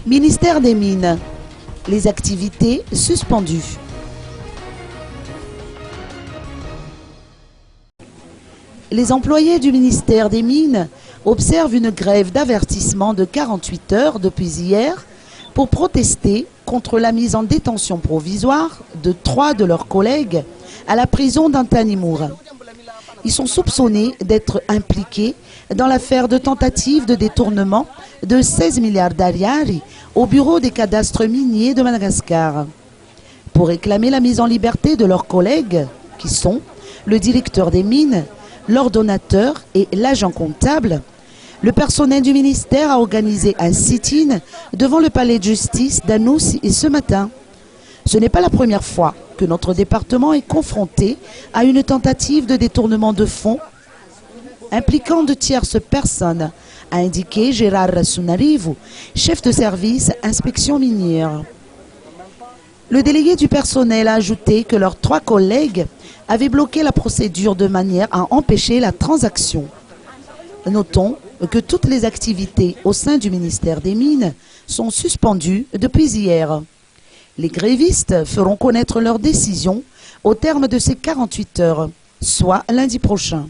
Ministère des Mines. Les activités suspendues. Les employés du ministère des Mines observent une grève d'avertissement de 48 heures depuis hier pour protester contre la mise en détention provisoire de 3 de leurs collègues à la prison d'Antanimour. Ils sont soupçonnés d'être impliqués dans l'affaire de tentative de détournement de 16 milliards d'ariari au bureau des cadastres miniers de Madagascar. Pour réclamer la mise en liberté de leurs collègues, qui sont le directeur des mines, l'ordonnateur et l'agent comptable, le personnel du ministère a organisé un sit-in devant le palais de justice d'Anoussi ce matin. Ce n'est pas la première fois que notre département est confronté à une tentative de détournement de fonds impliquant de tierces personnes, a indiqué Gérard Sunarivu, chef de service inspection minière. Le délégué du personnel a ajouté que leurs 3 collègues avaient bloqué la procédure de manière à empêcher la transaction. Notons que toutes les activités au sein du ministère des Mines sont suspendues depuis hier. Les grévistes feront connaître leur décision au terme de ces 48 heures, soit lundi prochain.